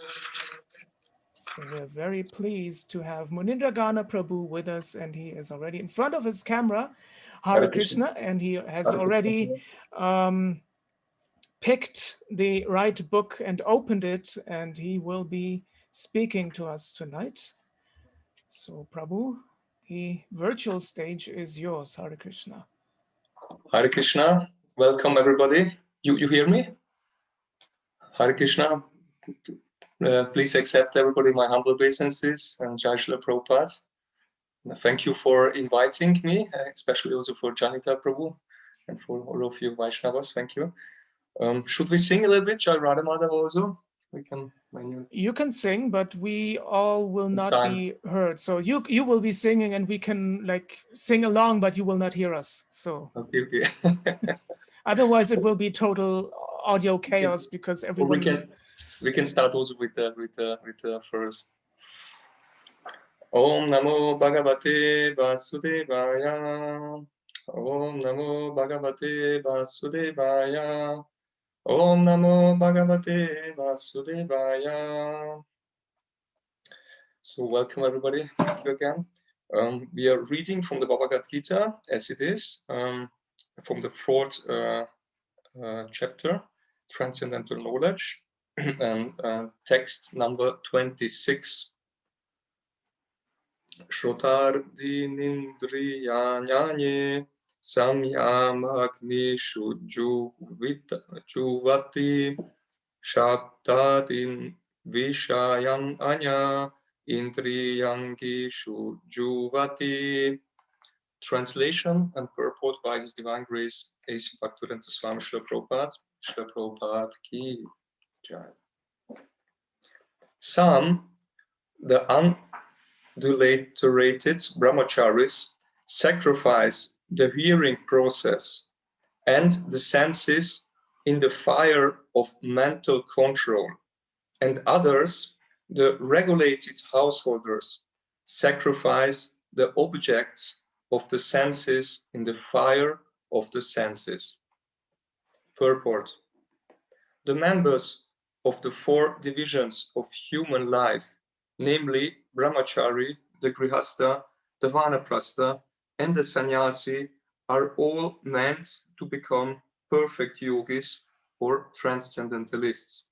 So we're very pleased to have Munindra Gana Prabhu with us, and he is already in front of his camera, Hare Krishna, and he has already picked the right book and opened it, and he will be speaking to us tonight. So Prabhu, the virtual stage is yours. Hare Krishna. Hare Krishna. Welcome everybody. You hear me? Hare Krishna. Please accept everybody my humble obeisances and Jai Srila Prabhupada. Thank you for inviting me, especially also for Janita Prabhu and for all of you Vaishnavas. Thank you. Should we sing a little bit, Jai Radha Madhava also? We can. You can sing, but we all will not be heard. So you will be singing, and we can like sing along, but you will not hear us. So okay. Otherwise, it will be total audio chaos because everyone. We can start also with the first. Om Namo Bhagavate Vasudevaya. Om Namo Bhagavate Vasudevaya. Om Namo Bhagavate Vasudevaya. So welcome everybody. Thank you again. We are reading from the Bhagavad-gītā As It Is, from the fourth chapter, Transcendental Knowledge, and text number 26. Śrotra-ādīnīndriyāṇi saṁyamāgniṣu juhvati śabdādīn viṣayān anya indriyāgniṣu juhvati. Translation and purport by His Divine Grace A.C. Bhaktivedanta Swami Srila Prabhupada. Srila Prabhupada ki jai. Some, the unadulterated brahmacārīs, sacrifice the hearing process and the senses in the fire of mental control, and others, the regulated householders, sacrifice the objects of the senses in the fire of the senses. Purport. The members of the four divisions of human life, namely brahmachari, the grihastha, the vanaprastha, and the sannyasi, are all meant to become perfect yogis or transcendentalists.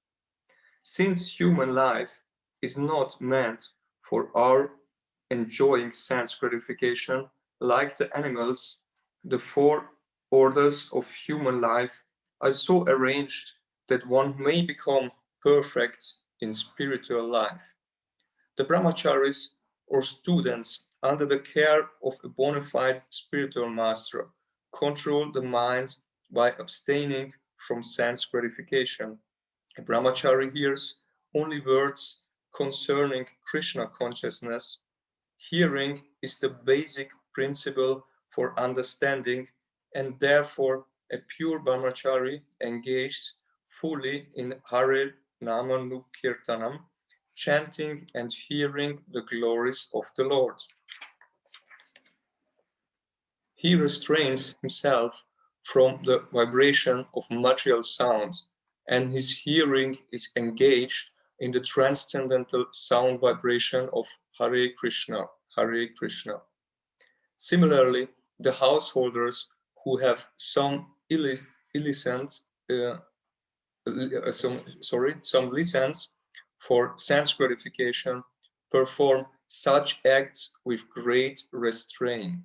Since human life is not meant for our enjoying sense gratification like the animals, the four orders of human life are so arranged that one may become perfect in spiritual life. The brahmacharis, or students under the care of a bona fide spiritual master, control the mind by abstaining from sense gratification. A brahmachari hears only words concerning Krishna consciousness. Hearing is the basic principle for understanding, and therefore a pure brahmachari engaged fully in Hare Nama Nukirtanam, chanting and hearing the glories of the Lord. He restrains himself from the vibration of material sounds, and his hearing is engaged in the transcendental sound vibration of Hare Krishna, Hare Krishna. Similarly, the householders who have some license for sense gratification perform such acts with great restraint.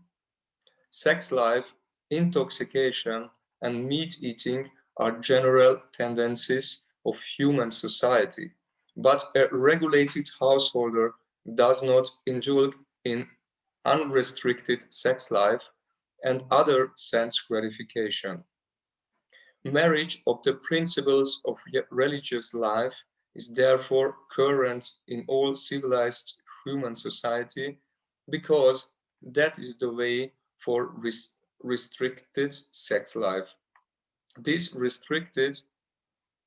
Sex life, intoxication, and meat eating are general tendencies of human society, but a regulated householder does not indulge in unrestricted sex life and other sense gratification. Marriage of the principles of religious life is therefore current in all civilized human society, because that is the way for restricted sex life. This restricted,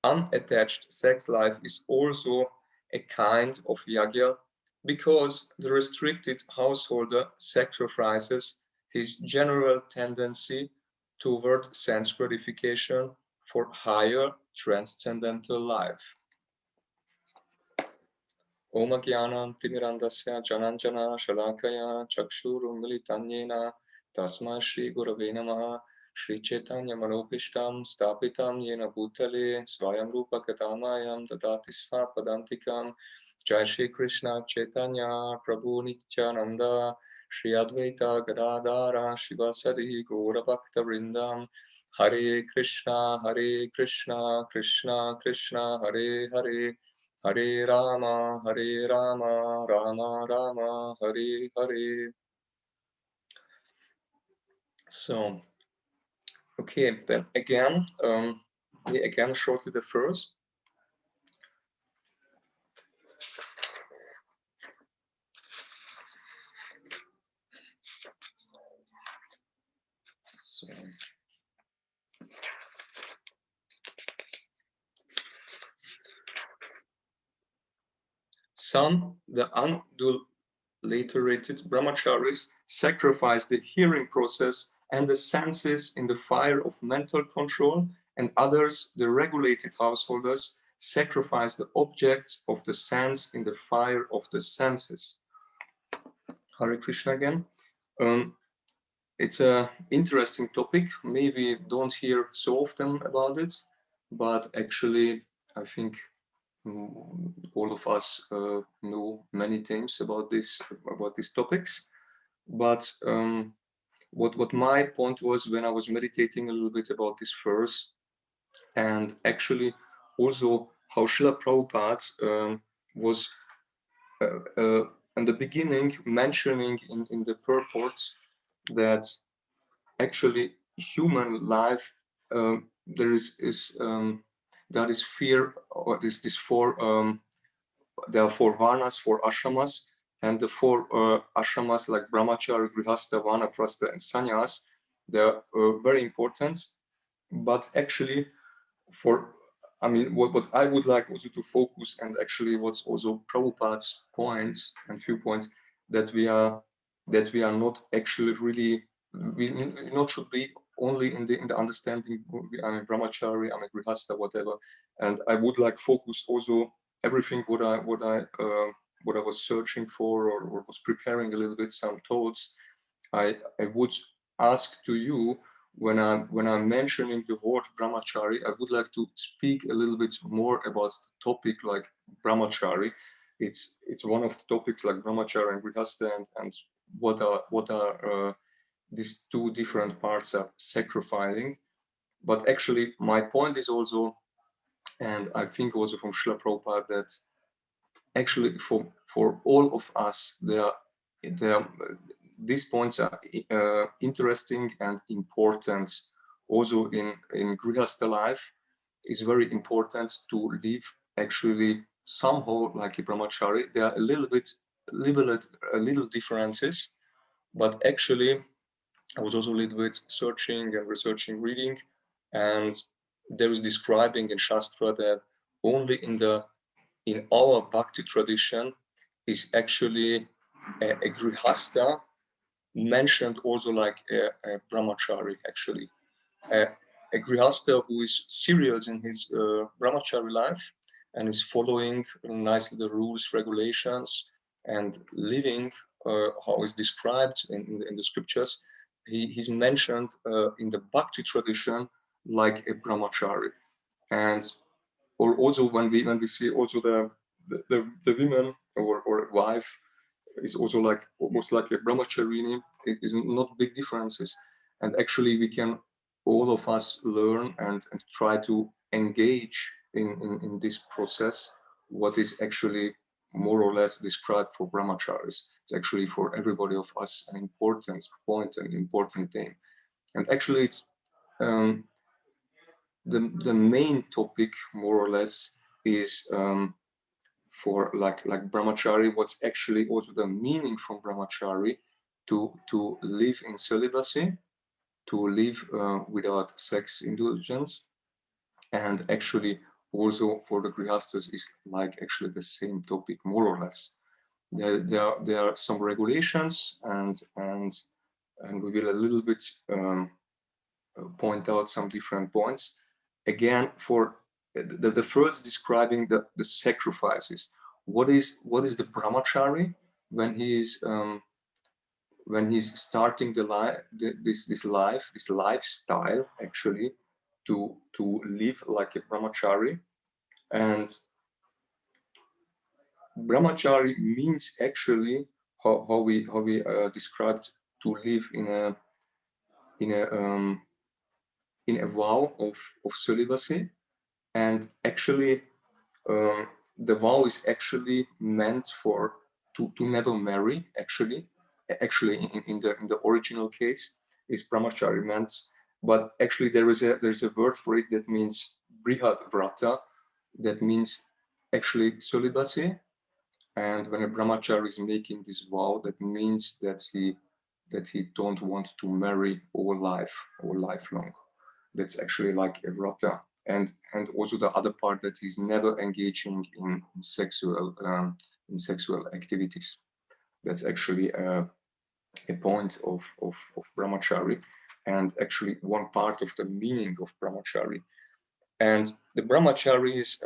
unattached sex life is also a kind of yajna, because the restricted householder sacrifices his general tendency toward sense gratification for higher transcendental life. Om Jnanam Timirandasya Jananjana Shalakaya Chakshurum Militanyena Tasmai Shri Gurave Namaha Shri Chaitanya Manopishtam Stapitam Yena Bhutale Svayam Rupa Katamayam Dadati Svapadantikam Jai Shri Krishna Chaitanya Prabhu Nityananda Shri Advaita Gadadara Shivasadi Gaura Bhakta Vrindam Hare Krishna Krishna Krishna Hare Hare Hare Rama, Rama Rama, Hare Hare. So, okay, then again, we again shortly the first. So, some, the unadulterated brahmacārīs, sacrifice the hearing process and the senses in the fire of mental control, and others, the regulated householders, sacrifice the objects of the sense in the fire of the senses. Hare Krishna again. It's an interesting topic. Maybe don't hear so often about it, but actually, I think all of us know many things about these topics. But what my point was when I was meditating a little bit about this verse, and actually also how Srila Prabhupada was in the beginning mentioning in the purport that actually human life there is fear, or this four there are four varnas, four ashramas, and the four ashramas like brahmacāri, grihastha, vanaprastha, and sannyas, they're very important. But actually, what I would like also to focus, and actually what's also Prabhupada's points and few points, that we are not actually really, we not should be only in the understanding, I'm a brahmachari, I'm a grihastha, whatever. And I would like focus also everything what I was searching for, or was preparing a little bit some thoughts. I would ask to you, when I'm mentioning the word brahmachari, I would like to speak a little bit more about the topic like brahmachari. It's one of the topics like brahmachari and grihastha, and what are these two different parts are sacrificing. But actually, my point is also, and I think also from Srila Prabhupada, that actually for all of us, these points are interesting and important. Also in grihastha life, is very important to live actually somehow like a brahmachari. There are a little differences, but actually I was also a little bit searching and researching, reading, and there is describing in Shastra that only in our bhakti tradition is actually a grihastha mentioned also like a brahmachari. Actually, a grihastha who is serious in his brahmachari life and is following nicely the rules, regulations, and living how is described in the scriptures. He's mentioned in the bhakti tradition like a brahmachari. And or also when we see also the women or wife is also like almost like a brahmacharini. It is not big differences, and actually we can all of us learn and try to engage in this process, what is actually more or less described for brahmacharis. It's actually for everybody of us an important point, an important thing. And actually it's the main topic more or less is for like brahmachari, what's actually also the meaning from brahmachari, to live in celibacy, to live without sex indulgence. And actually also for the grihasthas is like actually the same topic more or less. There are some regulations, and we will a little bit point out some different points. Again, for the first describing the sacrifices. what is the brahmachari when he's starting this lifestyle actually to live like a brahmachari. And brahmachari means actually how we described to live in a vow of celibacy. And actually the vow is actually meant for to never marry. Actually in the original case is brahmachari meant, but actually there's a word for it that means brihad vrata, that means actually celibacy. And when a brahmachari is making this vow, that means that he don't want to marry all lifelong. That's actually like a vrata. And also the other part, that he's never engaging in sexual activities. That's actually a point of brahmachari, and actually one part of the meaning of brahmachari. And the brahmachari is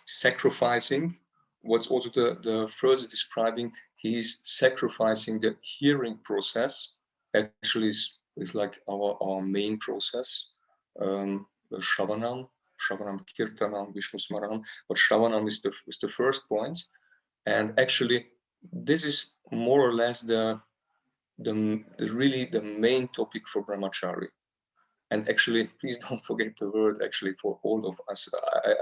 sacrificing. What's also the further describing, he's sacrificing the hearing process. Actually is like our main process. Shravanam, Kirtanam, Vishnu Smaranam, but Shravanam is the first point. And actually this is more or less the really the main topic for brahmachari. And actually, please don't forget the word actually for all of us.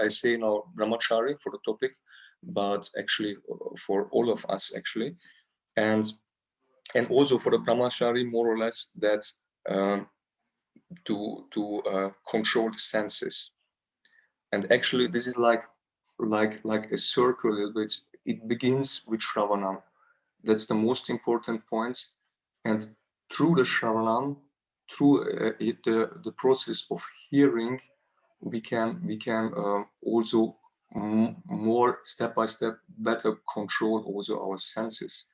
I say now brahmachari for the topic, but actually for all of us actually. And also for the brahmachari, more or less, that to control the senses. And actually this is like a circle a little bit. It begins with Shravanam. That's the most important point. And through the Shravanam, through the process of hearing, we can also more step by step better control also our senses.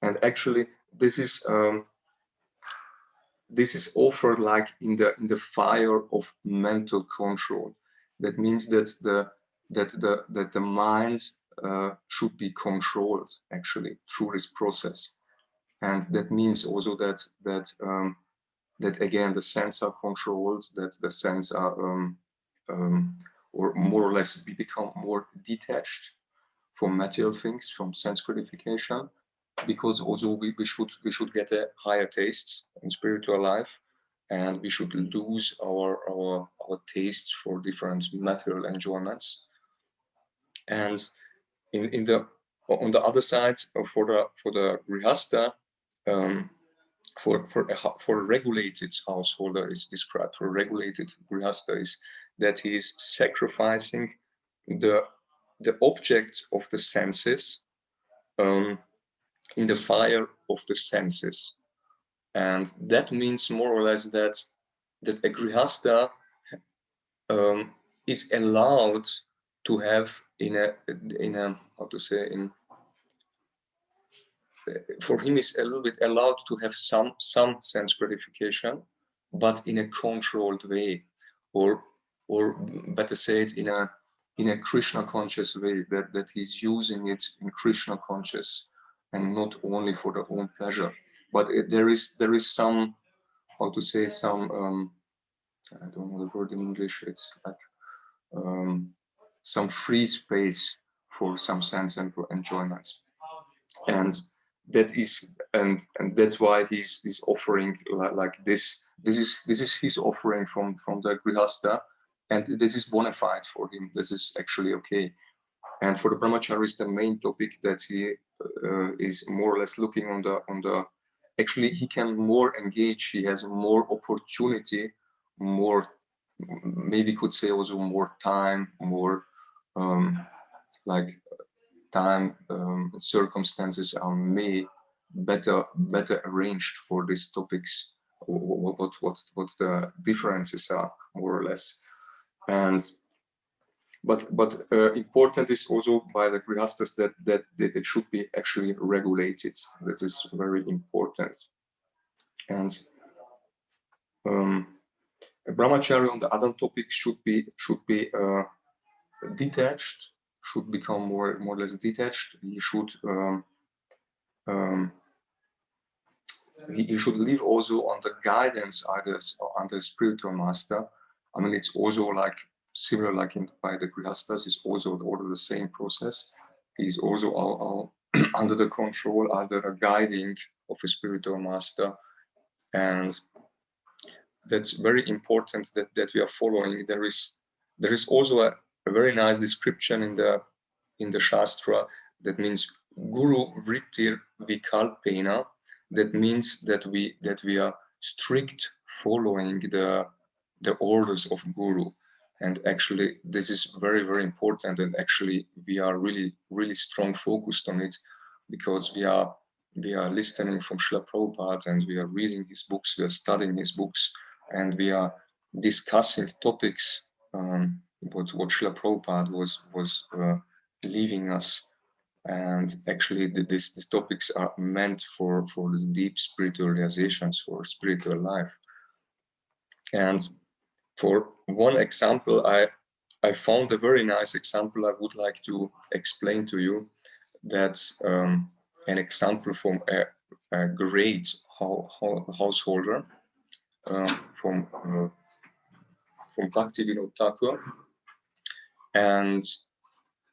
And actually this is offered like in the fire of mental control. That means that the mind should be controlled actually through this process. And that means also that again the sense are controlled, that the sense are or more or less we become more detached from material things, from sense gratification, because also we should get a higher taste in spiritual life, and we should lose our taste for different material enjoyments. And in the on the other side, for the grihasta, for a regulated householder is described, for a regulated grihasta is that he is sacrificing the objects of the senses in the fire of the senses. And that means more or less that a grihasta is allowed to have in a how to say, for him is a little bit allowed to have some sense gratification, but in a controlled way, or better say it in a Krishna conscious way, that he's using it in Krishna conscious and not only for their own pleasure. But there is some, how to say, some I don't know the word in English, it's like some free space for some sense and for enjoyment. And that is and that's why he's offering like this is his offering from the grihasta, and this is bona fide for him. This is actually okay. And for the brahmacharis, the main topic that he is more or less looking on the actually he can more engage, he has more opportunity, more, maybe could say also more time, more like time circumstances are made better arranged for these topics, what the differences are more or less. And but important is also by the grihastas that it should be actually regulated. That is very important. And a brahmachari on the other topic should be detached should become more or less detached. He should he should live also on the guidance under spiritual master. I mean, it's also like similar, like by the grihastas, is also the same process. He's also under the control, under a guiding of a spiritual master, and that's very important that we are following. There is also a very nice description in the Shastra that means Guru Vrittir Vikalpena. That means that we are strict following the orders of Guru, and actually this is very, very important. And actually we are really strong focused on it, because we are listening from Srila Prabhupada, and we are reading his books, we are studying his books, and we are discussing topics what Srila Prabhupada was leaving us. And actually these topics are meant for the deep spiritual realizations, for spiritual life. And for one example, I found a very nice example I would like to explain to you. That's an example from a great householder from Bhaktivinoda Thakur. And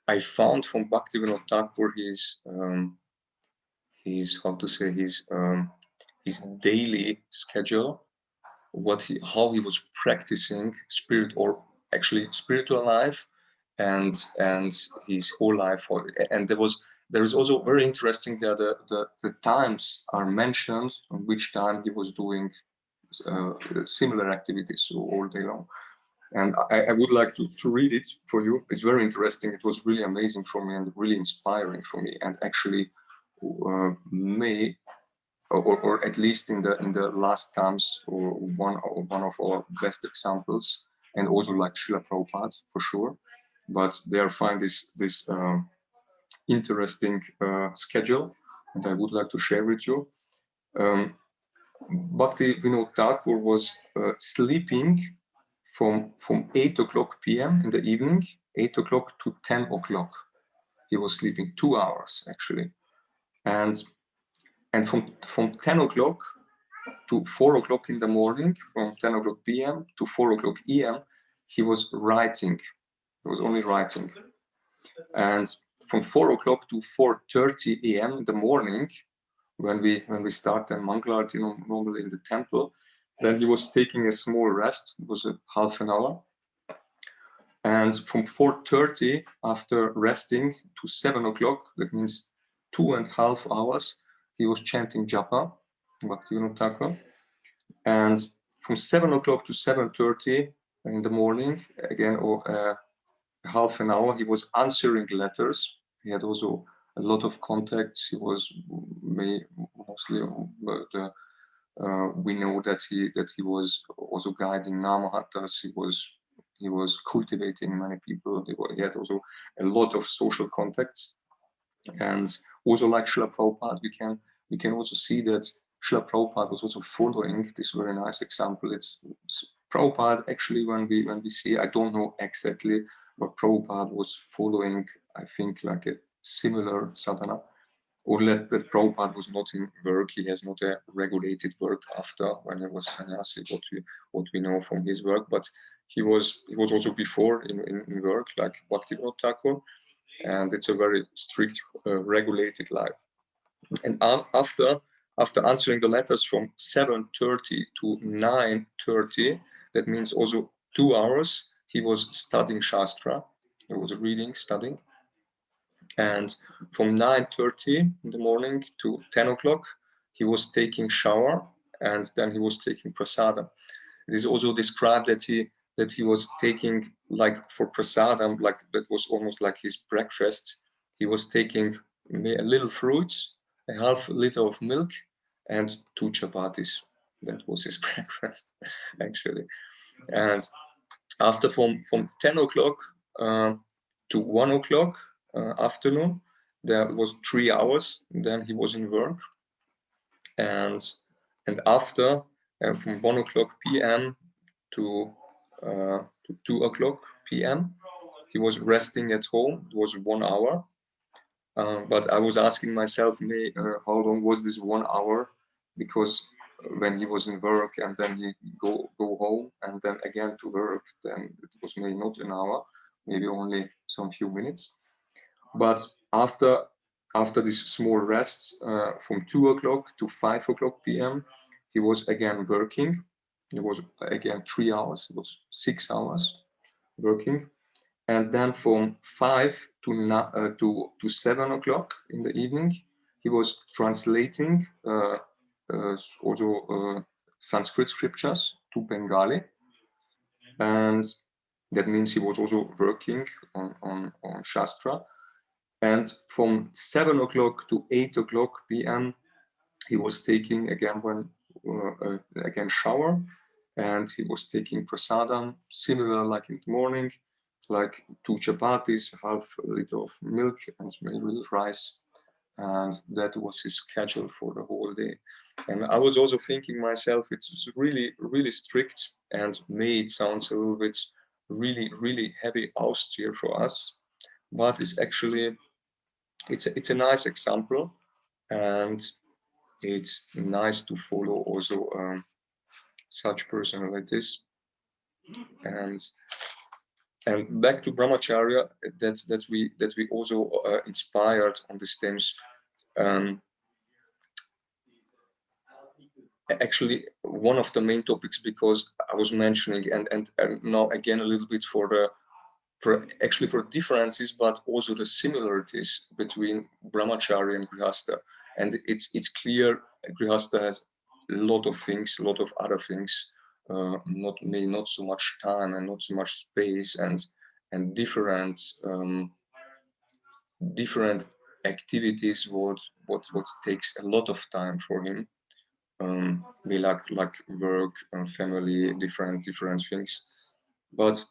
I found from Bhaktivinoda Thakur his how to say, his daily schedule, how he was practicing spiritual life, and his whole life. And there is also very interesting that the times are mentioned on which time he was doing similar activities, so all day long. And I would like to read it for you. It's very interesting. It was really amazing for me and really inspiring for me, and actually may, or at least in the last times, or one of our best examples, and also like Srila Prabhupada for sure. But they find this interesting schedule, and I would like to share with you. Bhaktivinoda Thakur was sleeping from 8 o'clock p.m. in the evening, 8 o'clock to 10 o'clock. He was sleeping 2 hours actually, and from 10 o'clock to 4 o'clock in the morning, from 10 o'clock p.m. to 4 o'clock e.m., he was writing. He was only writing. And from 4 o'clock to 4:30 a.m. in the morning, when we start the Mangalarti, normally in the temple, then he was taking a small rest. It was a half an hour. And from 4:30, after resting, to 7 o'clock, that means 2.5 hours, he was chanting japa, Bhaktivinoda Thakur. And from 7 o'clock to 7:30 in the morning, again, half an hour, he was answering letters. He had also a lot of contacts. He was mostly we know that he was also guiding Namahattas. He was cultivating many people. He had also a lot of social contacts. And also like Srila Prabhupada, we can also see that Srila Prabhupada was also following this very nice example. It's Prabhupada, actually, when we see, I don't know exactly, but Prabhupada was following, I think, like a similar sadhana. Only that Prabhupada was not in work. He has not a regulated work after, when he was sannyasi, what we know from his work. But he was also before in work, like Bhaktivinoda Thakur, and it's a very strict, regulated life. And after answering the letters from 7:30 to 9:30, that means also 2 hours, he was studying Shastra. He was reading, studying. And from 9:30 in the morning to 10 o'clock, he was taking shower, and then he was taking prasadam. It is also described that he was taking, like for prasadam, like that was almost like his breakfast. He was taking a little fruits, a half liter of milk, and 2 chapatis. That was his breakfast, actually. And after from 10 o'clock to 1 o'clock afternoon, there was 3 hours. Then he was in work, and after from 1 o'clock p.m. to 2 o'clock p.m., he was resting at home. It was 1 hour. But I was asking myself, how long was this 1 hour? Because when he was in work and then he go home and then again to work, then it was maybe not an hour, maybe only some few minutes. But after this small rest, from 2 o'clock to 5 o'clock p.m., he was again working. It was again 3 hours. It was 6 hours working. And then from 5 to 7 o'clock in the evening, he was translating also Sanskrit scriptures to Bengali. And that means he was also working on Shastra. And from 7 o'clock to 8 o'clock p.m., he was taking again shower, and he was taking prasadam, similar like in the morning, like 2 chapatis, half a liter of milk, and maybe with rice. And that was his schedule for the whole day. And I was also thinking myself, it's really, really strict, and it sounds a little bit really, really heavy austere for us, but it's actually, it's a nice example, and it's nice to follow also such person like this. And back to brahmacharya, that we also inspired on these themes. Actually, one of the main topics, because I was mentioning, and now again a little bit for differences, but also the similarities between brahmacharya and grihastha. And it's clear grihastha has a lot of things, a lot of other things, not so much time and not so much space, and different activities what takes a lot of time for him. Like work and family, different things, but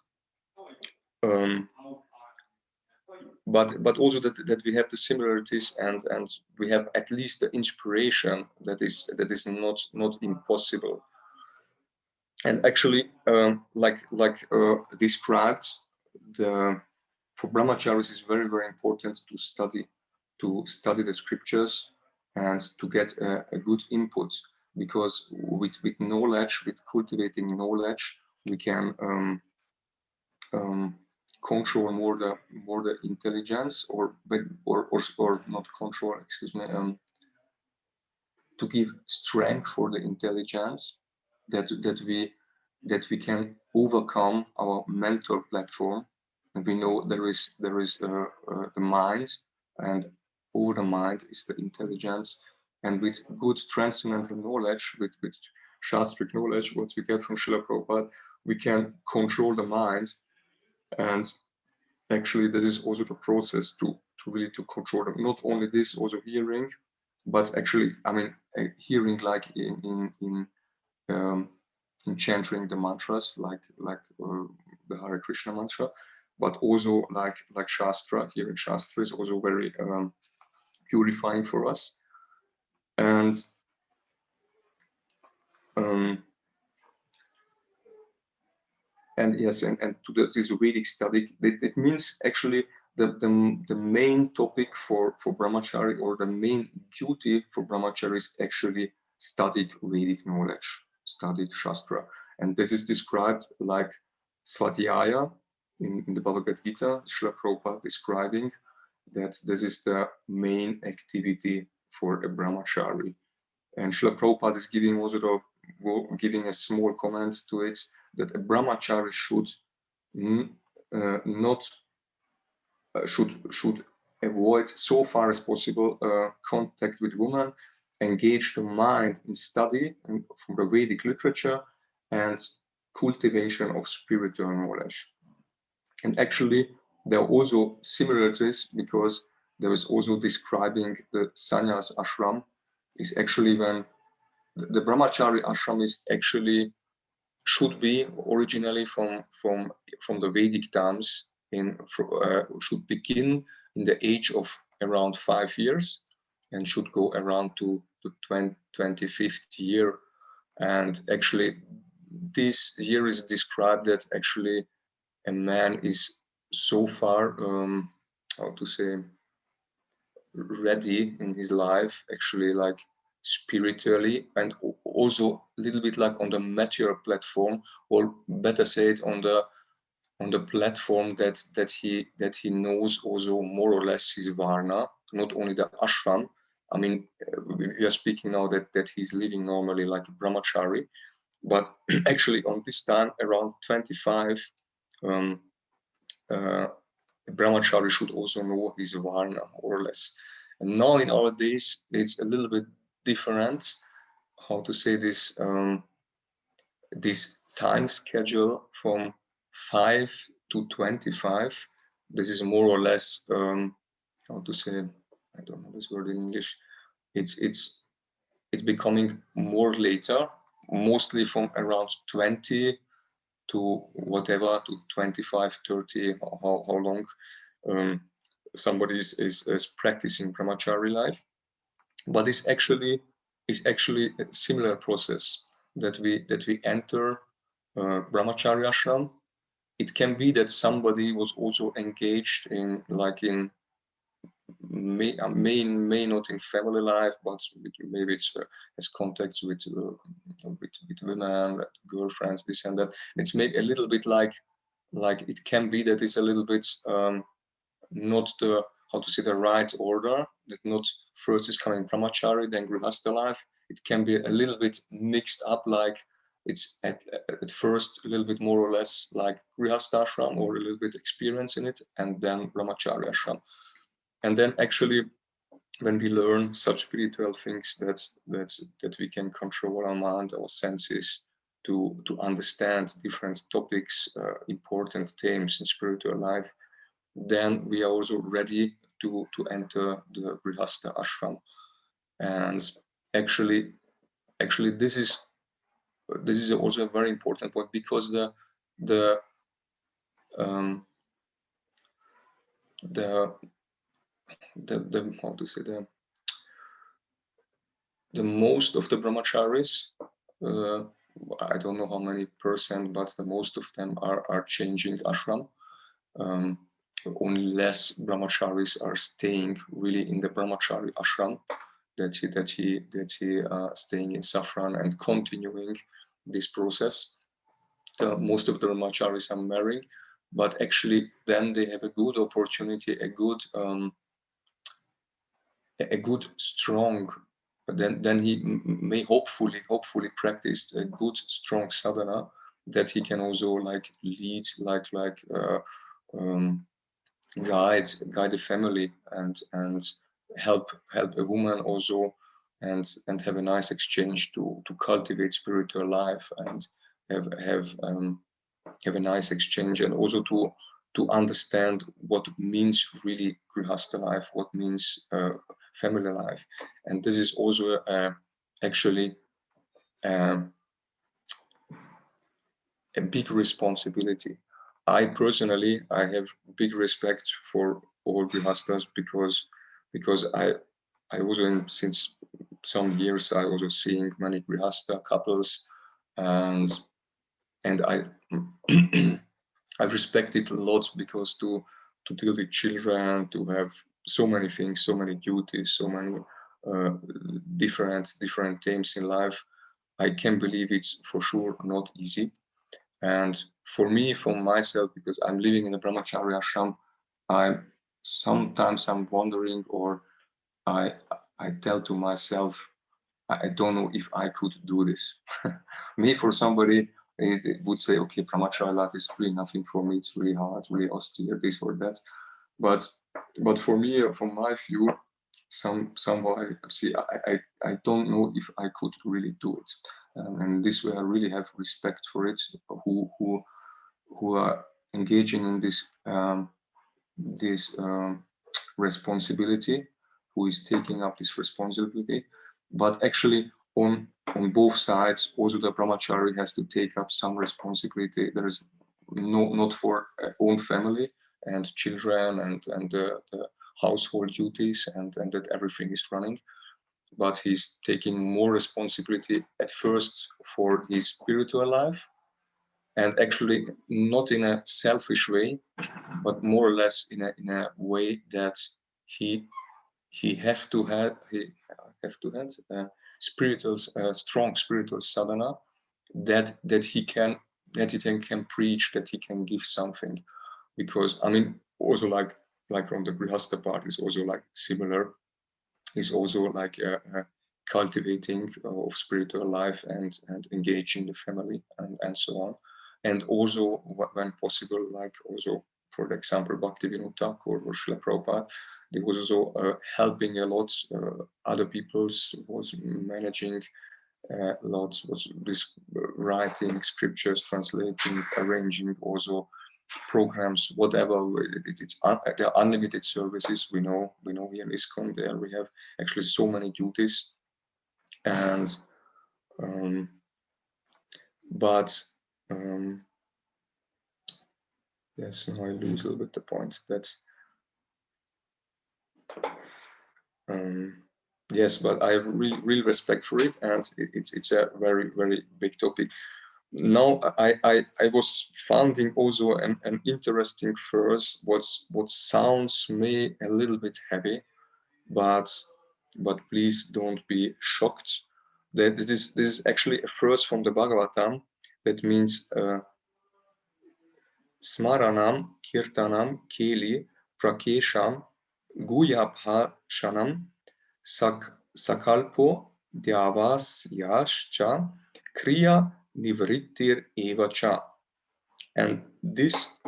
also that we have the similarities, and we have at least the inspiration that is not impossible. And actually, described, for brahmacharis is very, very important to study the scriptures and to get a good input, because with knowledge, with cultivating knowledge, we can control more the intelligence, or not control, excuse me, to give strength for the intelligence, that we can overcome our mental platform. And we know there is the mind, and over the mind is the intelligence. And with good transcendental knowledge, with shastric knowledge, what we get from Srila Prabhupada, we can control the mind. And actually, this is also the process to really control them. Not only this, also hearing, but actually, I mean, hearing like in chanting the mantras, like the Hare Krishna mantra, but also like Shastra. Hearing Shastra is also very purifying for us. And yes, and to this Vedic study, it means actually the main topic for brahmachari, or the main duty for brahmachari, is actually studied Vedic knowledge, studied Shastra. And this is described like Svadhyaya in the Bhagavad-gītā, Srila Prabhupada describing that this is the main activity for a brahmachari. And Srila Prabhupada is giving also giving a small comment to it, that a brahmachari should should avoid so far as possible contact with women, engage the mind in study from the Vedic literature, and cultivation of spiritual knowledge. And actually, there are also similarities, because there is also describing the sannyas ashram is actually when the brahmachari ashram is actually should be originally from the Vedic times, should begin in the age of around 5 years and should go around to the 25th year. And actually, this year is described that actually a man is so far, how to say, ready in his life, actually, like spiritually, and also a little bit like on the material platform, or better said, on the platform that he knows also more or less his varna, not only the ashram. I mean, we are speaking now that he's living normally like a brahmachari, but actually on this time around 25, a brahmachari should also know his varna more or less. And now in our days it's a little bit different. How to say this? This time schedule from 5 to 25. This is more or less how to say? I don't know this word in English. It's becoming more later, mostly from around 20 to whatever, to 25, 30, how long somebody is practicing brahmachari life. But it's actually a similar process that we enter brahmachari ashram. It can be that somebody was also engaged in may not in family life, but maybe it's has contacts with women, girlfriends, this and that. It's maybe a little bit like it can be that it's a little bit not the, how to say, the right order, that not first is coming brahmachari, then grihastha life. It can be a little bit mixed up, like it's at first a little bit more or less like grihastha ashram, or a little bit experience in it, and then brahmachari ashram. And then actually, when we learn such spiritual things, that we can control our mind, our senses, to understand different topics, important themes in spiritual life, then we are also ready to enter the grihastha ashram. And actually this is also a very important point, because the how to say, the most of the brahmacharis, I don't know how many percent, but the most of them are changing ashram. Only less brahmacharis are staying really in the brahmachari ashram, that he staying in saffron and continuing this process. Most of the brahmacharis are marrying, but actually then they have a good opportunity, a good strong, then he may hopefully practice a good strong sadhana, that he can also like lead, guide the family, and help a woman also, and have a nice exchange to cultivate spiritual life, and have a nice exchange, and also to understand what means really grihastha life, what means family life. And this is also actually a big responsibility. I personally, I have big respect for all grihasthas, because I also, since some years, I also seeing many grihastha couples, and I I respect it a lot, because to deal with children, to have so many things, so many duties, so many different themes in life, I can believe it's for sure not easy. And for me, for myself, because I'm living in a brahmachari ashram, sometimes I'm wondering, or I tell to myself, I don't know if I could do this. Me, for somebody, it would say, okay, brahmachari life is really nothing for me. It's really hard, really austere, this or that. But for me, from my view, somehow I see, I don't know if I could really do it. And this way, I really have respect for it. Who are engaging in this responsibility, who is taking up this responsibility. But actually, on both sides, also the brahmachari has to take up some responsibility. There is not for own family and children and the household duties, and that everything is running, but he's taking more responsibility at first for his spiritual life, and actually not in a selfish way, but more or less in a way that he have to have spiritual strong spiritual sadhana, that he can preach, that he can give something. Because I mean, also like from the grihastha part is also like similar, is also like cultivating of spiritual life and engaging the family and so on. And also when possible, like also for example Bhaktivinoda Thakur or Srila Prabhupada, they was also helping a lot other people's, was managing lots, was this writing scriptures, translating, arranging also programs, whatever. There are unlimited services. We know here in ISKCON there we have actually so many duties, and yes, now I lose a little bit the point. That's yes, but I have real respect for it, and it's a very, very big topic. Now I was finding also an interesting verse, what sounds me a little bit heavy, but please don't be shocked. That this is actually a verse from the Bhagavatam that means Smaranam Kirtanam Keli Prakesham Guyabhashanam Sakalpo Dyavas Yascha Kriya Nivrittir Evacha. And this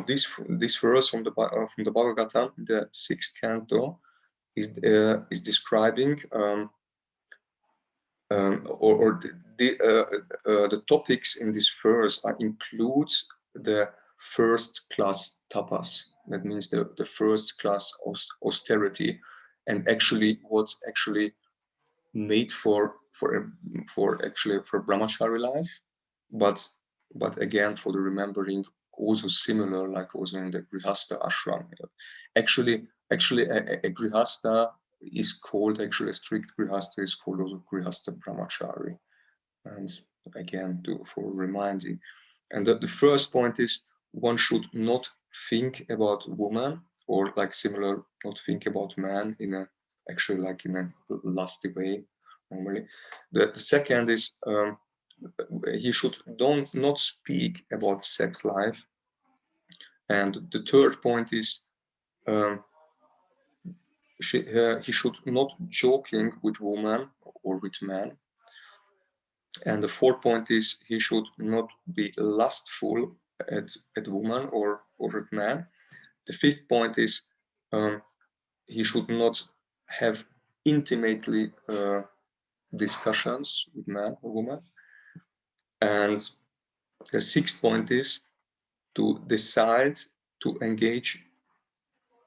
verse from the Bhagavatam, the 6th canto, is describing the topics in this verse includes the first class tapas. That means the first class austerity, and actually what's actually made for brahmacārī life, but again for the remembering also similar, like also in the grihastha ashram. Actually a grihastha is called, actually a strict grihastha is called also grihastha brahmacārī. And again for reminding. And the first point is one should not think about woman, or like similar, not think about man in a actually like in a lusty way normally. The second is he should not speak about sex life. And the third point is he should not joking with woman or with man. And the fourth point is he should not be lustful at woman or at man. The fifth point is he should not have intimately discussions with man or woman. And the sixth point is to decide to engage.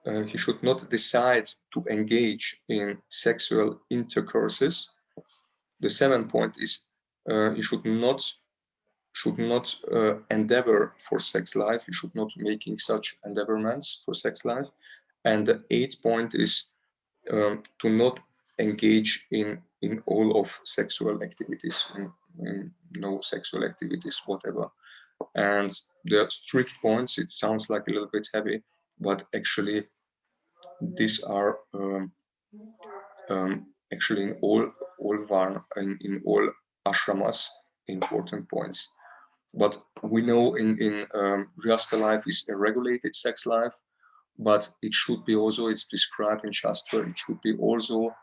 He should not decide to engage in sexual intercourses. The seventh point is he should not endeavor for sex life. He should not making such endeavorments for sex life. And the eighth point is to not engage in all of sexual activities, in no sexual activities, whatever. And the strict points, it sounds like a little bit heavy, but actually these are actually in all ashramas important points. But we know in grihastha life is a regulated sex life, but it should be also, it's described in Shastra, it should be also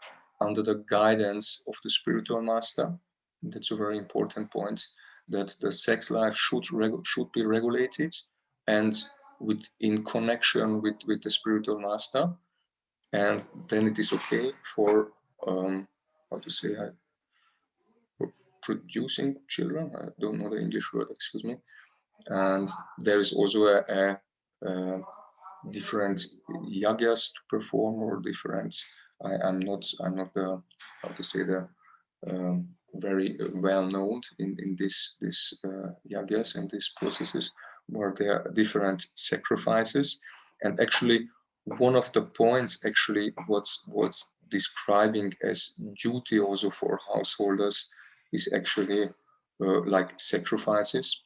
under the guidance of the spiritual master. That's a very important point, that the sex life should be regulated and in connection with the spiritual master. And then it is okay for for producing children. I don't know the English word, excuse me. And there is also a different yagyas to perform, or different. I'm not the very well known in this yagyas and these processes, where there are different sacrifices. And actually one of the points actually what's describing as duty also for householders is actually like sacrifices.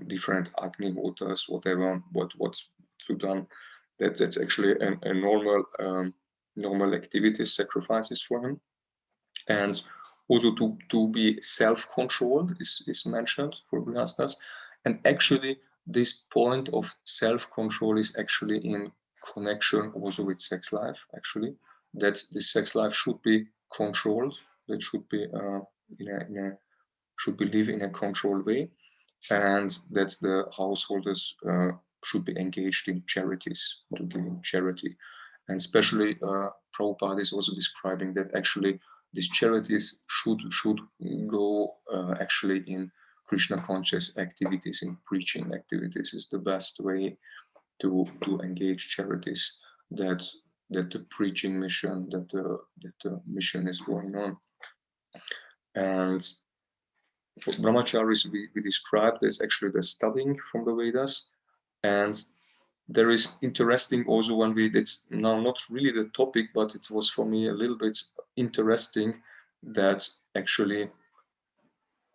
different agni waters, whatever, what's to done. That's actually a normal activity, sacrifices for him. And also to be self-controlled is mentioned for grihastas. And actually this point of self-control is actually in connection also with sex life, actually, that the sex life should be controlled, that should be should be lived in a controlled way, and that the householders should be engaged in charities, to giving charity. And especially Prabhupada is also describing that actually these charities should go actually in Krishna conscious activities, in preaching activities is the best way to engage charities, that the preaching mission, that the mission is going on. And for brahmacārīs, we described as actually the studying from the Vedas. And there is interesting also one way, that's now not really the topic, but it was for me a little bit interesting that actually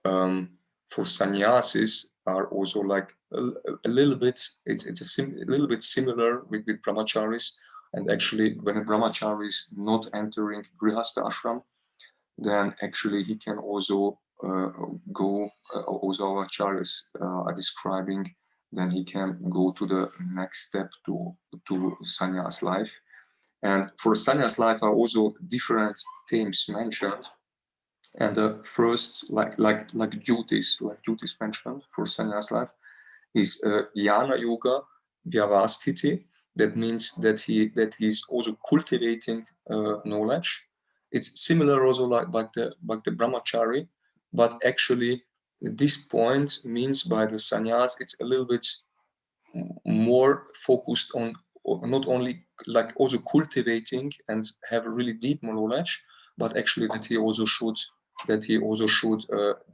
for sannyasis are also like a little bit, it's a little bit similar with brahmacārīs. And actually when a brahmachari is not entering grihasta ashram, then actually he can also go, also our acharyas are describing, then he can go to the next step to sannyas life. And for sannyas life are also different themes mentioned. And the first, like duties mentioned for sannyas life is jnana yoga vyavasthiti. That means that he's also cultivating knowledge. It's similar also like the brahmachari, but actually this point means by the sannyas, it's a little bit more focused on not only like also cultivating and have a really deep knowledge, but actually that he also should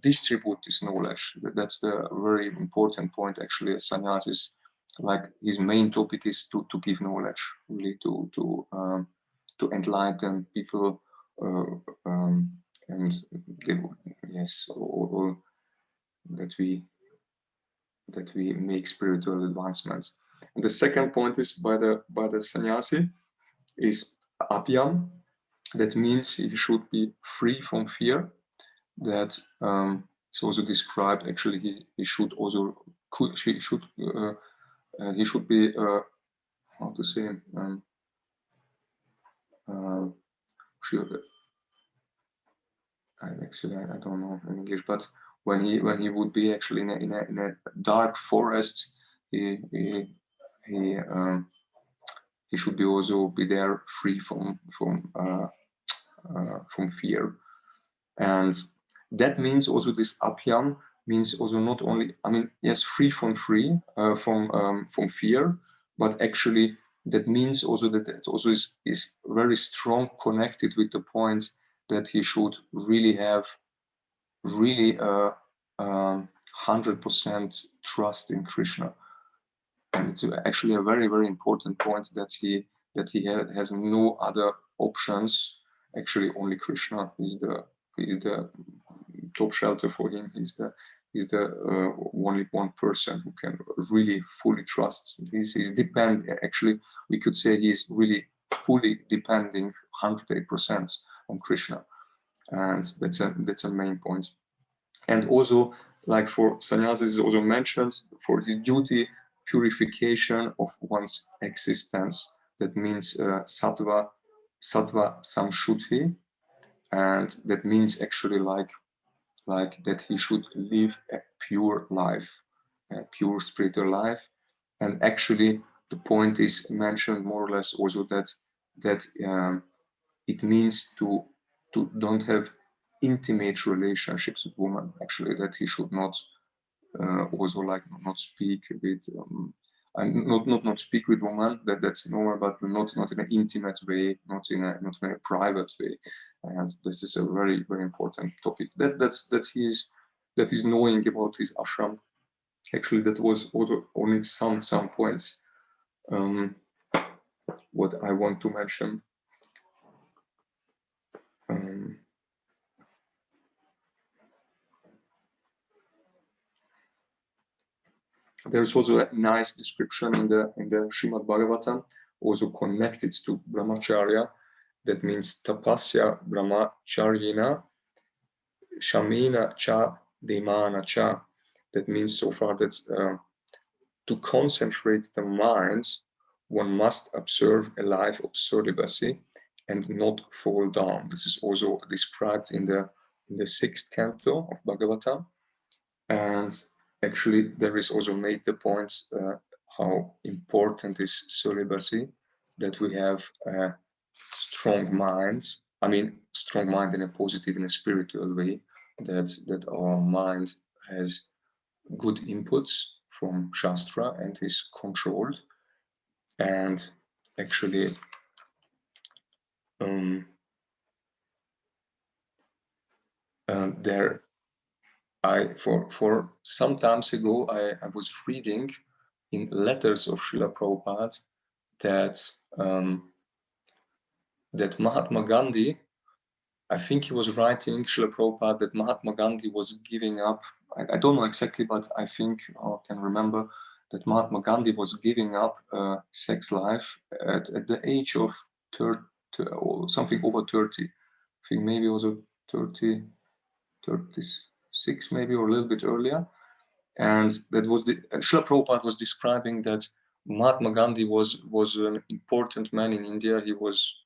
distribute this knowledge. That's the very important point. Actually, sannyas is like his main topic is to give knowledge, really to enlighten people, and yes, or that we make spiritual advancements. And the second point is by the sannyasi is abhyam. That means he should be free from fear. That is also described. Actually, he should also he should be how to say I don't know in English, but when he would be actually in a dark forest, he should be also be there free from fear. And that means also this abhyam means also not only, I mean, yes, free from fear, but actually that means also that it also is very strong connected with the point that he should really have 100% trust in Krishna. And it's actually a very, very important point that he has no other options. Actually, only Krishna is the top shelter for him. He's the only one person who can really fully trust. He's depend. Actually, we could say he's really fully depending 108% on Krishna, and that's a main point. And also, like for sannyasis, is also mentioned for the duty purification of one's existence. That means sattva samshuddhi, and that means actually like that he should live a pure life, a pure spiritual life. And actually the point is mentioned more or less also that it means to don't have intimate relationships with women. Actually, that he should not also like not speak with and not speak with women. That's normal, but not in an intimate way, not in a private way. And this is a very, very important topic. That he's knowing about his ashram. Actually, that was also only some points what I want to mention. there's also a nice description in the Srimad Bhagavatam, also connected to brahmacharya. That means tapasya brahmacharyena shamina cha demana cha. That means so far that to concentrate the mind, one must observe a life of celibacy and not fall down. This is also described in the 6th canto of Bhagavatam. And actually, there is also made the point how important is celibacy, that we have a strong mind. I mean, strong mind in a positive, in a spiritual way, that our mind has good inputs from Shastra and is controlled. And actually, for some times ago, I was reading in letters of Srila Prabhupada that Mahatma Gandhi, I think he was writing, Srila Prabhupada, that Mahatma Gandhi was giving up. I don't know exactly, but I think I can remember that Mahatma Gandhi was giving up sex life at the age of 30, or something over 30. I think maybe it was 30, 36 maybe, or a little bit earlier. And that was Srila Prabhupada was describing that Mahatma Gandhi was an important man in India. He was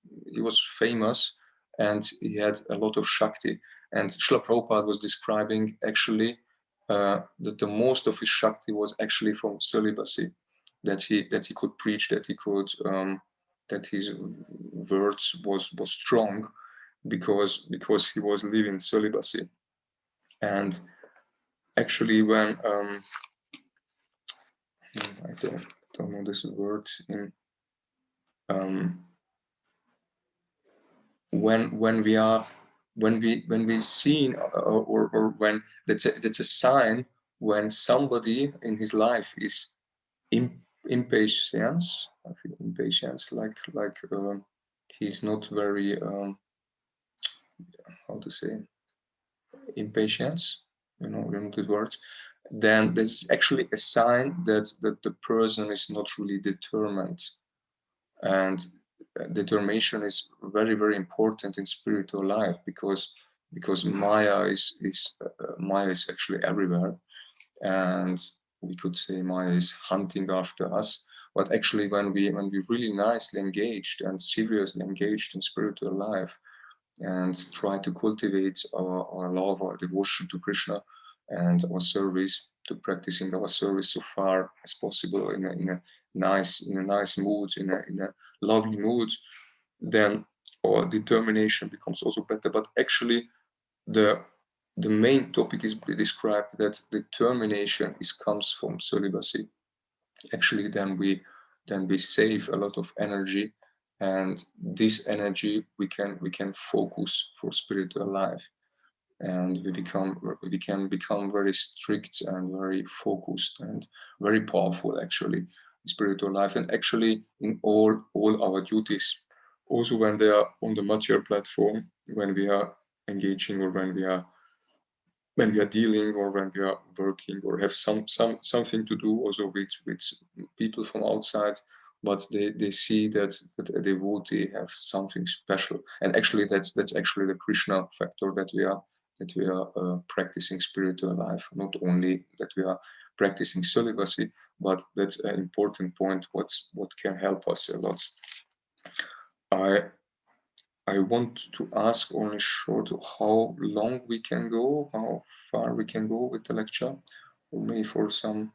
famous, and he had a lot of Shakti. And Srila Prabhupada was describing actually that the most of his Shakti was actually from celibacy, that he could preach, that he could that his words was strong because he was living celibacy. And actually, when I don't know this word in when we see or when that's a sign when somebody in his life is impatience. I feel impatience, like he's not very how to say impatience. You know the words. Then this is actually a sign that the person is not really determined, and determination is very, very important in spiritual life because Maya is actually everywhere, and we could say Maya is hunting after us. But actually, when we really nicely engaged and seriously engaged in spiritual life and try to cultivate our love, our devotion to Krishna, and our service, to practicing our service so far as possible in a nice mood, in a lovely mood, then our determination becomes also better. But actually, the main topic is described that determination comes from celibacy. Actually, then we save a lot of energy, and this energy we can focus for spiritual life, and we can become very strict and very focused and very powerful actually in spiritual life, and actually in all our duties, also when they are on the mature platform, when we are engaging, or when we are dealing, or when we are working, or have something to do also with people from outside, but they see that a devotee have something special, and actually that's actually the Krishna factor, that we are practicing spiritual life, not only that we are practicing celibacy, but that's an important point, what can help us a lot. I want to ask only short how long we can go, how far we can go with the lecture, or maybe for some.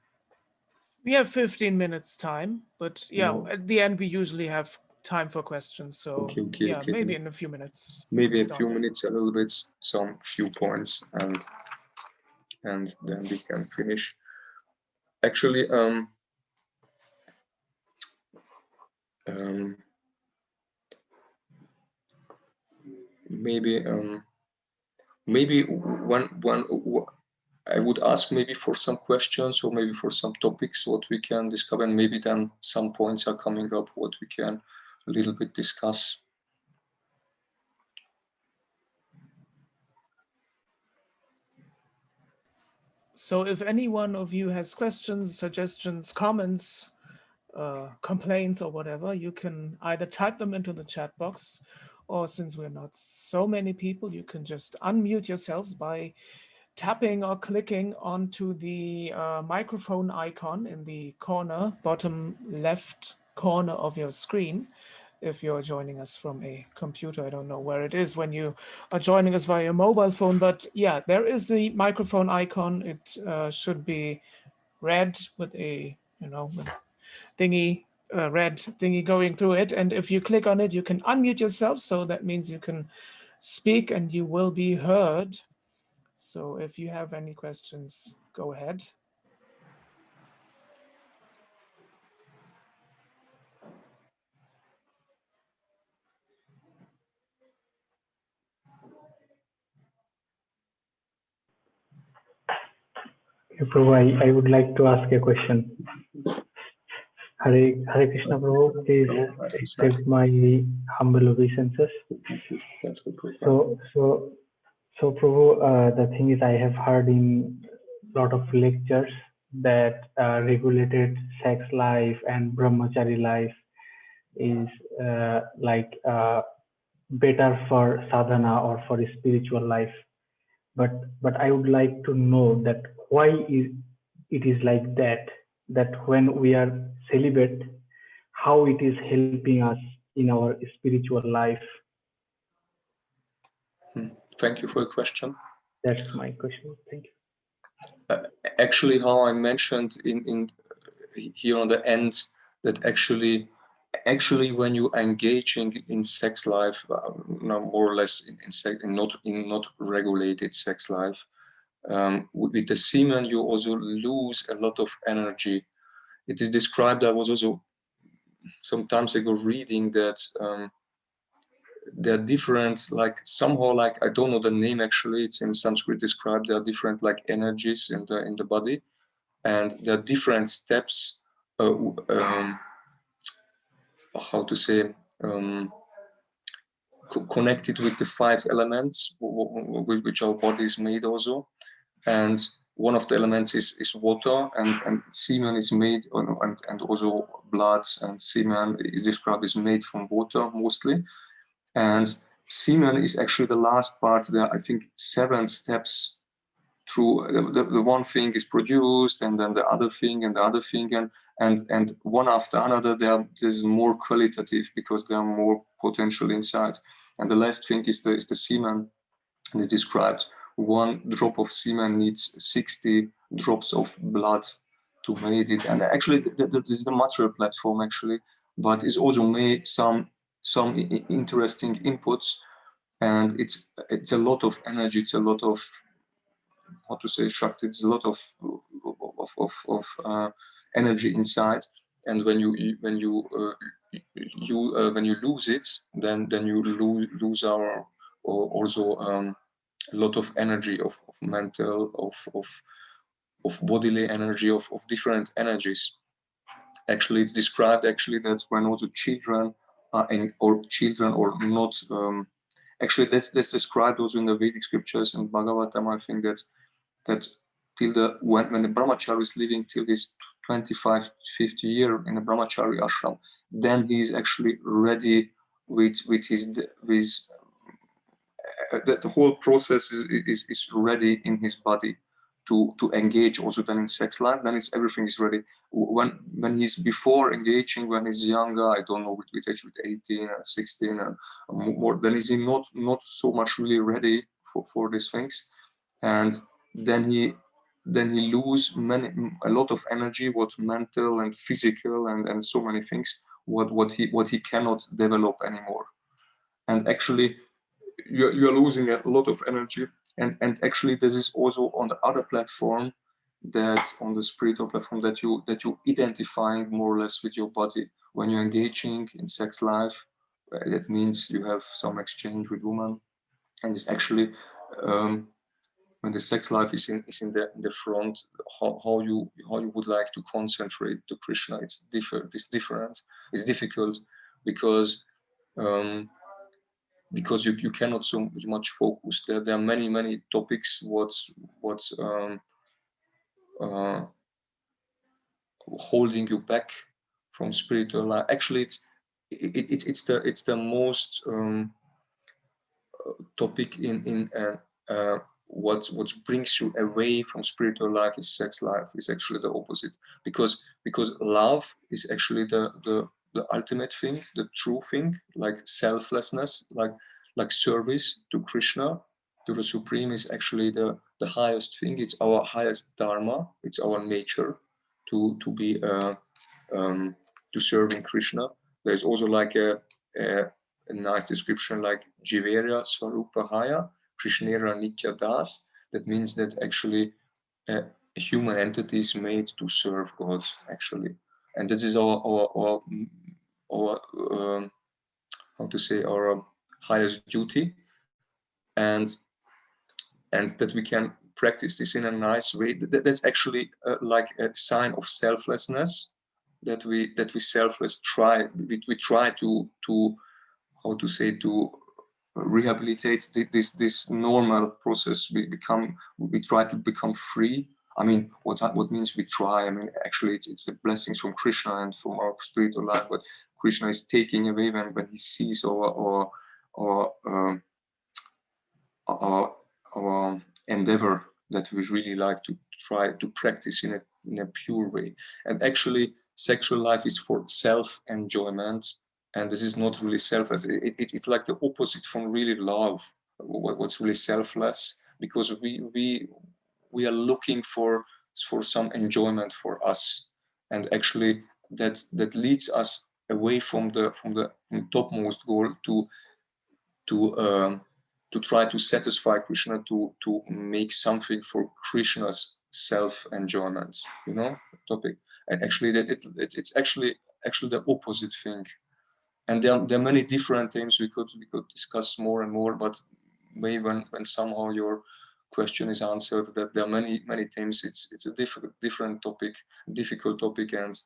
We have 15 minutes time, but yeah, at the end we usually have time for questions. So okay. Maybe in a few minutes. Maybe a few minutes, a little bit, some few points, and then we can finish. Actually, maybe one I would ask maybe for some questions, or maybe for some topics what we can discover, and maybe then some points are coming up what we can a little bit discuss. So if any one of you has questions, suggestions, comments, complaints or whatever, you can either type them into the chat box, or since we're not so many people, you can just unmute yourselves by tapping or clicking onto the microphone icon in the corner, bottom left corner of your screen. If you're joining us from a computer, I don't know where it is when you are joining us via your mobile phone, but yeah, there is the microphone icon. It should be red with a, with thingy, red thingy going through it. And if you click on it, you can unmute yourself. So that means you can speak and you will be heard. So if you have any questions, go ahead. Prabhu, I would like to ask a question. Hare Krishna Prabhu, please accept my humble obeisances. So Prabhu, the thing is, I have heard in a lot of lectures that regulated sex life and brahmachari life is better for sadhana or for spiritual life. But I would like to know that why it is like that when we are celibate, how it is helping us in our spiritual life. Thank you for the question. That's my question. Thank you. Actually, how I mentioned in here on the end, that actually when you are engaging in sex life, more or less in not regulated sex life, with the semen, you also lose a lot of energy. It is described, I was also some times ago reading that there are different, somehow, I don't know the name actually, it's in Sanskrit described, there are different energies in the body, and there are different steps, how to say, connected with the 5 elements with which our body is made also. And one of the elements is water, and semen is made, and also blood and semen is described as made from water mostly. And semen is actually the last part. There are, I think, 7 steps through. The one thing is produced, and then the other thing, and the other thing, and one after another. There's more qualitative because there are more potential inside. And the last thing is the semen, and it's described. 1 drop of semen needs 60 drops of blood to make it. And actually, this is the material platform actually, but it's also made some interesting inputs, and it's a lot of energy. It's a lot of, how to say, shakti. It's a lot of energy inside. And when you lose it, then you lose our also a lot of energy of mental, of bodily energy, of different energies. Actually, it's described actually that when also children or not, actually that's described also in the Vedic scriptures and Bhagavatam. I think that till when the brahmachari is living till his 25-50 year in a brahmachari ashram, then he is actually ready with the whole process is ready in his body to engage also then in sex life. Then everything is ready. When he's before engaging, when he's younger, I don't know, with age with 18 or 16 and more, then is he not so much really ready for these things, and then he lose a lot of energy, what mental and physical and so many things, what he cannot develop anymore. And actually you're losing a lot of energy, and actually this is also on the other platform, that on the spiritual platform, that you identifying more or less with your body when you're engaging in sex life. That means you have some exchange with women, and it's actually when the sex life is in the front, how you would like to concentrate to Krishna. It's different. It's difficult because you cannot so much focus. There are many topics what holding you back from spiritual life. Actually, it's the most topic in what brings you away from spiritual life is sex life. Is actually the opposite, because love is actually the ultimate thing, the true thing, like selflessness, like service to Krishna, to the Supreme, is actually the highest thing. It's our highest dharma. It's our nature to be to serving Krishna. There's also like a nice description like Jiverya Swarupahaya Krishnera Nitya Das. That means that actually a human entity is made to serve God, actually, and this is our how to say, our highest duty, and that we can practice this in a nice way. That's actually like a sign of selflessness, that we try to how to say, to rehabilitate this normal process. We try to become free. I mean, what means we try? I mean, actually, it's the blessings from Krishna and from our spiritual life. But Krishna is taking away when he sees our endeavor that we really like to try to practice in a pure way. And actually, sexual life is for self-enjoyment, and this is not really selfless. It's like the opposite from really love. What's really selfless, because we are looking for some enjoyment for us, and actually that leads us away from the topmost goal to try to satisfy Krishna, to make something for Krishna's self-enjoyment, you know, topic. And actually that it's actually the opposite thing. And there are many different things we could discuss more and more, but maybe when somehow your question is answered, that there are many things. It's a different topic, difficult topic, and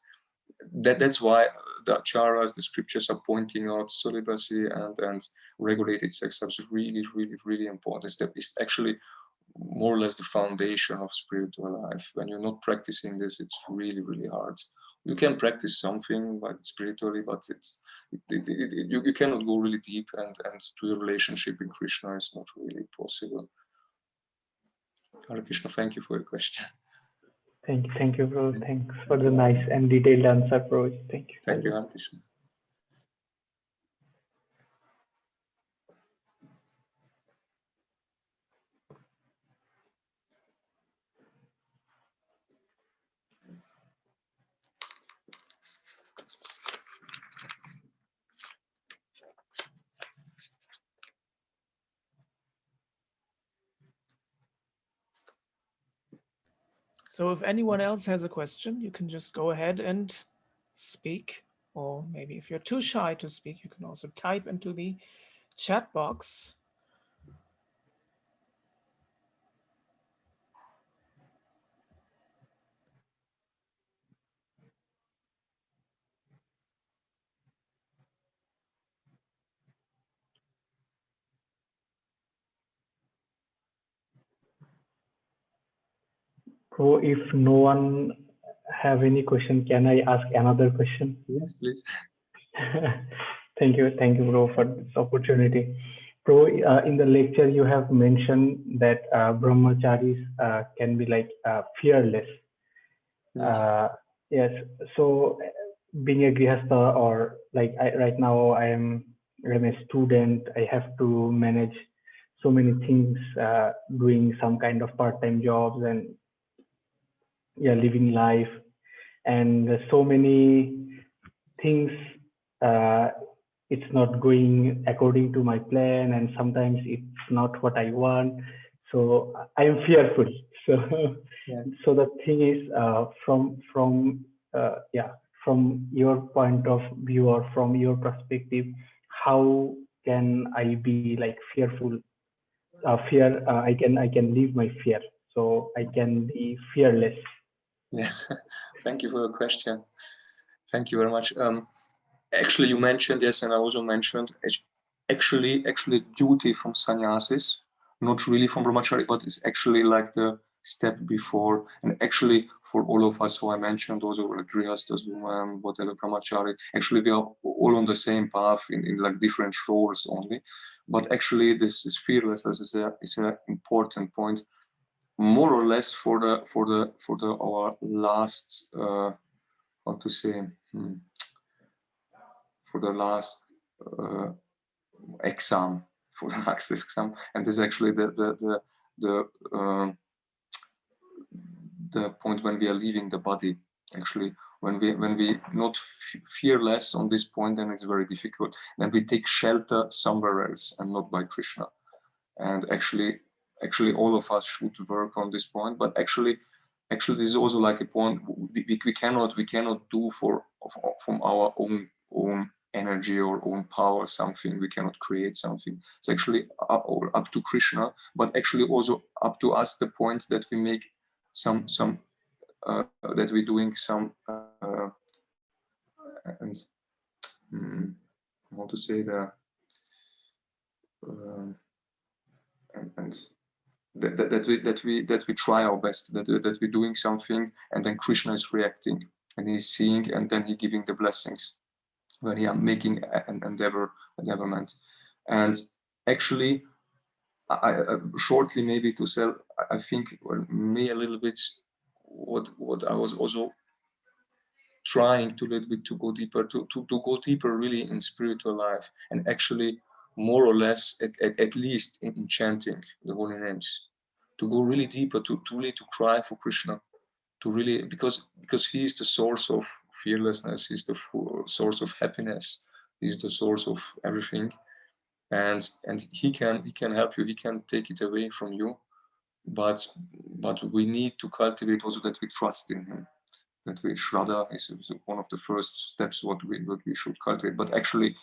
that's why the acharas, the scriptures, are pointing out celibacy and regulated sex life is really important. It's actually more or less the foundation of spiritual life. When you're not practicing this, it's really hard. You can practice something like spiritually, but you cannot go really deep, and to your relationship with Krishna is not really possible. Hare Krishna, thank you for your question. Thank you, bro. Thanks for the nice and detailed answer, bro. Thank you. Thank you, Hare Krishna. So if anyone else has a question, you can just go ahead and speak. Or maybe if you're too shy to speak, you can also type into the chat box. So if no one have any question, can I ask another question? Yes, please. Thank you, bro, for this opportunity. Bro, in the lecture you have mentioned that brahmacārīs can be like fearless. Yes. Yes. So being a grihastha, or like right now I'm a student, I have to manage so many things, doing some kind of part-time jobs and living life, and so many things. It's not going according to my plan, and sometimes it's not what I want. So I am fearful. So Yeah. so the thing is, from your point of view, or from your perspective, how can I be like fearful? I can leave my fear, so I can be fearless. Yes. Thank you for your question. Thank you very much. Actually, you mentioned, yes, and I also mentioned, actually duty from sannyasis, not really from brahmacari, but it's actually like the step before. And actually, for all of us who I mentioned, those who are like grihastas, women, whatever, brahmacārī, actually we are all on the same path in like different shores only. But actually, this is fearlessness is an important point, more or less for our last how to say for the last exam, for the next exam, and this is actually the point when we are leaving the body. Actually, when we not fearless on this point, then it's very difficult. Then we take shelter somewhere else and not by Krishna. And actually all of us should work on this point. But actually this is also like a point we cannot do from our own energy or own power something. We cannot create something. It's actually up to Krishna, but actually also up to us, the point that we make some that we're doing some and I want to say that and that we try our best, that we're doing something, and then Krishna is reacting and he's seeing, and then he giving the blessings when he are making an endeavorment. And actually, I shortly maybe to say, I think, well, me a little bit what I was also trying to a little bit to go deeper, to go deeper really in spiritual life, and actually more or less at least in chanting the holy names, to go really deeper, to really to cry for Krishna, to really, because he is the source of fearlessness, he's the source of happiness, he's the source of everything, and he can help you, he can take it away from you, but we need to cultivate also that we trust in him, that we shraddha is one of the first steps what we should cultivate. But actually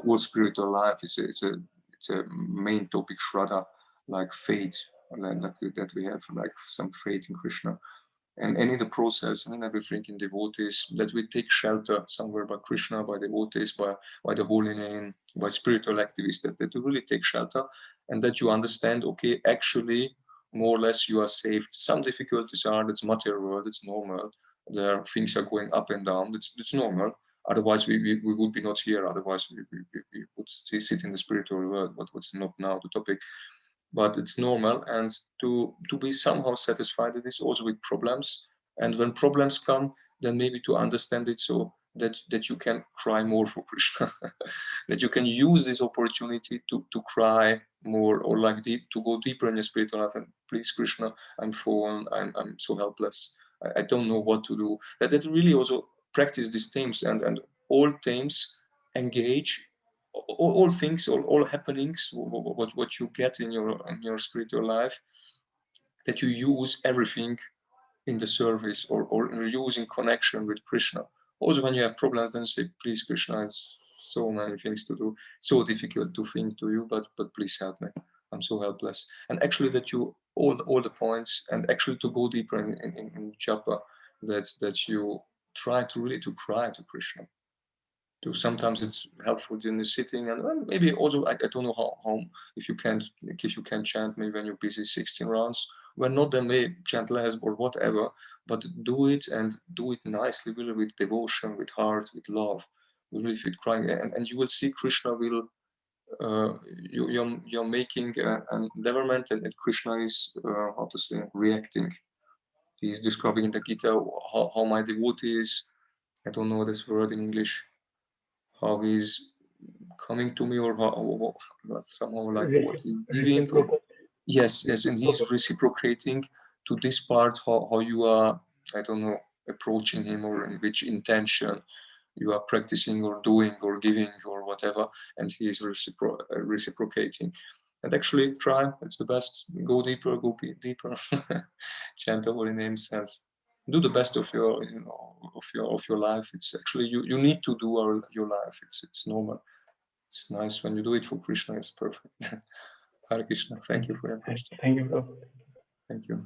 all spiritual life it's a main topic, shraddha, like faith, like that we have like some faith in Krishna, and in the process and in everything in devotees, that we take shelter somewhere by Krishna, by devotees, by the holy name, by spiritual activists, that we really take shelter, and that you understand, okay, actually more or less you are saved. Some difficulties are, that's material world, it's normal, there things are going up and down, it's normal, otherwise we would be not here, otherwise we would sit in the spiritual world, but what's not now the topic. But it's normal, and to be somehow satisfied with this also with problems, and when problems come, then maybe to understand it so that you can cry more for Krishna, that you can use this opportunity to cry more, or like to go deeper in your spiritual life, and please Krishna, I'm fallen, I'm so helpless, I don't know what to do. That really also practice these themes, and all themes engage all things, all happenings, what you get in your spiritual life, that you use everything in the service, or use in connection with Krishna. Also, when you have problems, then say, please Krishna, it's so many things to do, so difficult to think to you, but please help me, I'm so helpless. And actually that you all the points, and actually to go deeper in japa, that you try to really to cry to Krishna. Sometimes it's helpful in the sitting, and maybe also I don't know how if you can chant maybe when you're busy 16 rounds, when not, then may chant less or whatever, but do it, and do it nicely, really, with devotion, with heart, with love, really with crying, and you will see Krishna will you're making an endeavorment, and Krishna is how to say, reacting. He's describing in the Gita how my devotee is, I don't know this word in English, how he's coming to me, or how somehow like what he's giving, or, yes, and he's reciprocating to this part, how you are, I don't know, approaching him, or in which intention you are practicing or doing or giving or whatever, and he is reciprocating. And actually try, it's the best, go deeper, chant the holy names, and do the best of your of your life. It's actually you need to do your life, it's normal, it's nice when you do it for Krishna, it's perfect. Hare Krishna. Thank you for your question. Thank you, Prabhu. Thank you.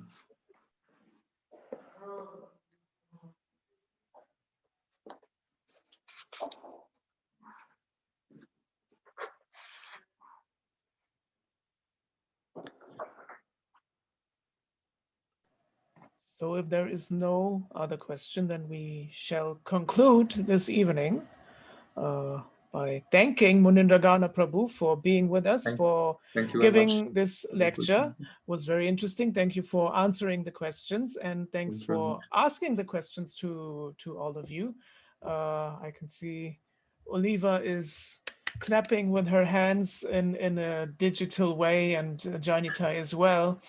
So if there is no other question, then we shall conclude this evening by thanking Munindra Gana Prabhu for being with us, for Thank you very giving much. this lecture. It was very interesting. Thank you for answering the questions, and thanks Thank you very for much. asking the questions to all of you. I can see Oliva is clapping with her hands in a digital way, and Janitai as well.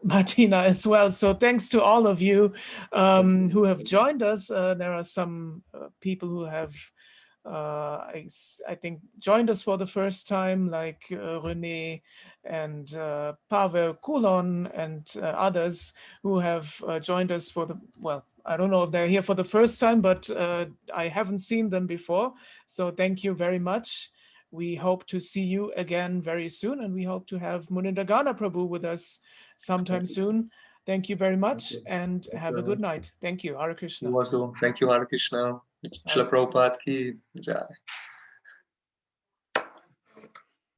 Martina as well. So thanks to all of you who have joined us. There are some people who have, I think, joined us for the first time, like René and Pavel Kulon and others who have joined us for the, well, I don't know if they're here for the first time, but I haven't seen them before. So thank you very much. We hope to see you again very soon, and we hope to have Munindra Gana Prabhu with us sometime soon. Thank you very much, and have a good night. Thank you. Hare Krishna. You also. Thank you, Hare Krishna. Shila Prabhupada ki jai.